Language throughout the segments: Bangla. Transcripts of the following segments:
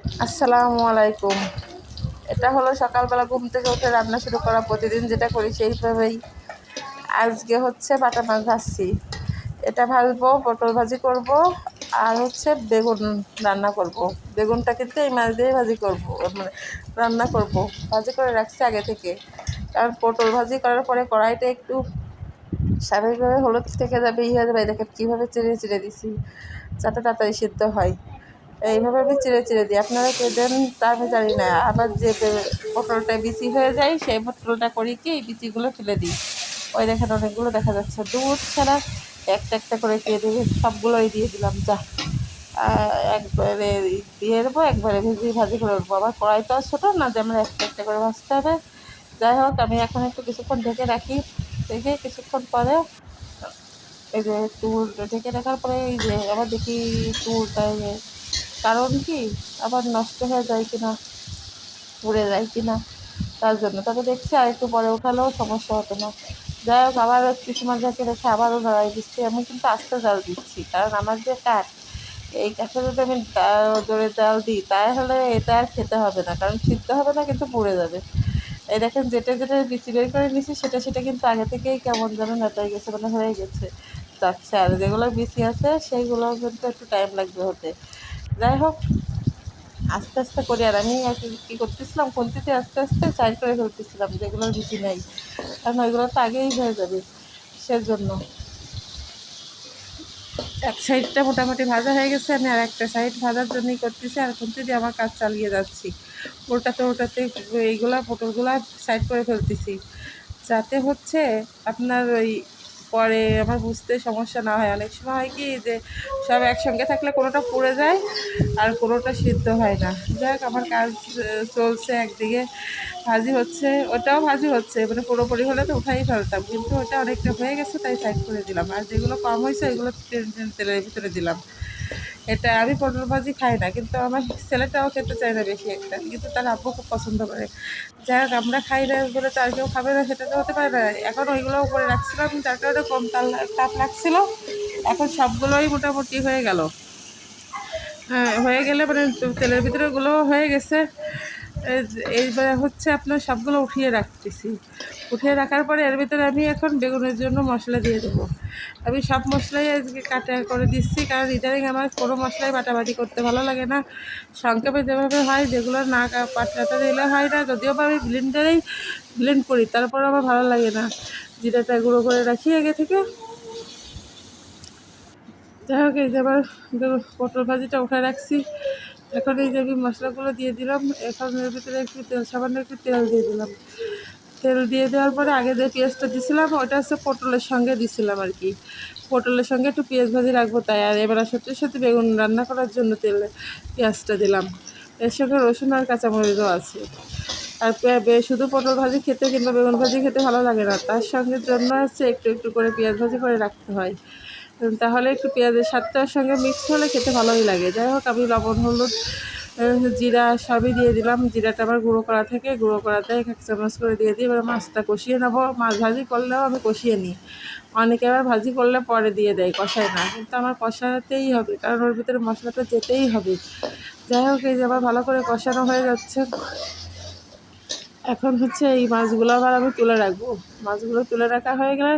আসসালামু আলাইকুম। এটা হলো সকালবেলা ঘুম থেকে উঠে রান্না শুরু করা, প্রতিদিন যেটা করি সেইভাবেই। আজকে হচ্ছে বাটা মাছ ভাজছি, এটা ভাজবো, পটল ভাজি করব, আর হচ্ছে বেগুন রান্না করব। বেগুনটা কিন্তু এই মাছ দিয়ে ভাজি করব, মানে রান্না করব। ভাজি করে রাখছি আগে থেকে, কারণ পটল ভাজি করার পরে কড়াইটা একটু স্বাভাবিকভাবে হলুদ থেকে যাবে, হয়ে যাবে। দেখেন কীভাবে চিড়ে চিড়ে দিছি যাতে তাড়াতাড়ি সিদ্ধ হয়। এইভাবে আমি চিড়ে চিড়ে দিই, আপনারা কে দেন তা আমি জানি না। আবার যে পটলটা বিচি হয়ে যায় সেই পটলটা করি কি, এই বিচিগুলো ফেলে দিই। ওই দেখেন অনেকগুলো দেখা যাচ্ছে, দুধ ছাড়া একটা একটা করে কে দেবে, সবগুলোই দিয়ে দিলাম। যা একবারে দিয়ে দেবো, একবারে ভেজে ভাজি করে উঠবো। আবার কড়াই তো আর ছোটো না যে আমরা একটা একটা করে ভাজতে হবে। যাই হোক, আমি এখন একটু কিছুক্ষণ ঢেকে রাখি, ঢেকে কিছুক্ষণ পরে এই যে তুল ঢেকে রাখার পরে এই যে আবার দেখি তুলটা, কারণ কি আবার নষ্ট হয়ে যায় কিনা, পুড়ে যায় কিনা, তার জন্য। তবে দেখছি আর একটু পরে উঠালেও সমস্যা হতো না। যাই হোক, আবার কিছু সময় রেখে রেখে আবারও নাড়াই দিচ্ছি। আমি কিন্তু আস্তে জাল দিচ্ছি, কারণ আমার যে কাঠ, এই কাঠে যদি আমি জোরে জাল দিই তাহলে এটা আর খেতে হবে না, কারণ সিদ্ধ হবে না, কিন্তু পুড়ে যাবে। এই দেখেন যেটা যেটা বিচি বের করে নিচ্ছি সেটা সেটা কিন্তু আগে থেকেই কেমন যেন নেতাই গেছে, মানে হয়ে গেছে যাচ্ছে। আর যেগুলো বিচি আছে সেইগুলো কিন্তু একটু টাইম লাগবে হতে। যাই হোক, আস্তে আস্তে করি। আর আমি আর কী করতেছিলাম, খুন্তিতে আস্তে আস্তে সাইড করে ফেলতেছিলাম যেগুলোর বিচি নেই, কারণ ওইগুলো তো আগেই হয়ে যাবে। সেজন্য এক সাইডটা মোটামুটি ভাজা হয়ে গেছে, আমি আর একটা সাইড ভাজার জন্যই করতেছি, আর খুন্তি দিয়ে আমার কাজ চালিয়ে যাচ্ছি। ওটাতে ওটাতে এইগুলা পটলগুলা সাইড করে ফেলতেছি, যাতে হচ্ছে আপনার ওই পরে আমার বুঝতে সমস্যা না হয়। অনেক সময় হয় কি যে সব একসঙ্গে থাকলে কোনোটা পুড়ে যায় আর কোনোটা সিদ্ধ হয় না। যাই হোক, আমার কাজ চলছে, একদিকে ভাজি হচ্ছে, ওটাও ভাজি হচ্ছে, মানে পুরোপুরি হলে তো উঠাই ফেলতাম, কিন্তু ওটা অনেকটা হয়ে গেছে তাই সাইড করে দিলাম। আর যেগুলো কম হয়েছে ওইগুলো তেলের ভিতরে দিলাম। এটা আমি পটল ভাজি খাই না, কিন্তু আমার ছেলেটাও খেতে চায় না বেশি একটা, কিন্তু তার আব্বু খুব পছন্দ করে। যাই হোক, আমরা খাই না বলে তো আর কেউ খাবে না, সেটা তো হতে পারে না। এখন ওইগুলো উপরে রাখছিলাম, যার কারণে কম তাপ লাগছিল। এখন সবগুলোই মোটামুটি হয়ে গেল। হ্যাঁ, হয়ে গেলে মানে তেলের ভিতরে ওগুলো হয়ে গেছে। এইবার হচ্ছে আপনার সবগুলো উঠিয়ে রাখতেছি। উঠিয়ে রাখার পরে এর ভিতরে আমি এখন বেগুনের জন্য মশলা দিয়ে দেবো। আমি সব মশলাই আজকে কাটা করে দিচ্ছি, কারণ ইদানিং আমার কোনো মশলাই বাটাবাটি করতে ভালো লাগে না। সংক্ষেপে যেভাবে হয়, যেগুলো না পাটাটা দিলে হয় না, যদিও বা আমি ব্লেন্ডারেই ব্লেন্ড করি, তারপর আমার ভালো লাগে না। জিরাটা গুঁড়ো করে রাখি আগে থেকে। যাই হোক, এই যে আবার পটল ভাজিটা উঠে রাখছি। এখন এই যে আমি মশলাগুলো দিয়ে দিলাম, এখন এর ভিতরে একটু তেল, সামান্য একটু তেল দিয়ে দিলাম। তেল দিয়ে দেওয়ার পরে আগে যে পেঁয়াজটা দিয়েছিলাম ওটা হচ্ছে পটলের সঙ্গে দিছিলাম আর কি। পটলের সঙ্গে একটু পেঁয়াজ ভাজি রাখবো তাই। আর এবার সত্যি সত্যি বেগুন রান্না করার জন্য তেলে পেঁয়াজটা দিলাম। এর সঙ্গে রসুন আর কাঁচামরিচও আছে। আর শুধু পটল ভাজি খেতে কিংবা বেগুন ভাজি খেতে ভালো লাগে না, তার সঙ্গে জন্য হচ্ছে একটু একটু করে পেঁয়াজ ভাজি করে রাখতে হয়। তাহলে একটু পেঁয়াজের স্বাদটার সঙ্গে মিক্স হলে খেতে ভালোই লাগে। যাই হোক, আমি লবণ, হলুদ, জিরা সবই দিয়ে দিলাম। জিরাটা আবার গুঁড়ো করা থেকে, গুঁড়ো করাতে 1 চামচ করে দিয়ে দিই। এবার মাছটা কষিয়ে নেবো। মাছ ভাজি করলেও আমি কষিয়ে নিই, অনেকে আবার ভাজি করলে পরে দিয়ে দেয়, কষায় না, কিন্তু আমার কষাতেই হবে, কারণ ওর ভিতরে মশলাটা যেতেই হবে। যাই হোক, এই যে আবার ভালো করে কষানো হয়ে যাচ্ছে। এখন হচ্ছে এই মাছগুলো আবার আমি তুলে রাখবো। মাছগুলো তুলে রাখা হয়ে গেলে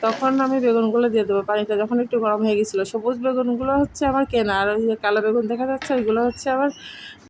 তখন আমি বেগুনগুলো দিয়ে দেবো। পানিটা যখন একটু গরম হয়ে গেছিলো, সবুজ বেগুনগুলো হচ্ছে আমার কেনা, আর ওই যে কালো বেগুন দেখা যাচ্ছে ওইগুলো হচ্ছে আমার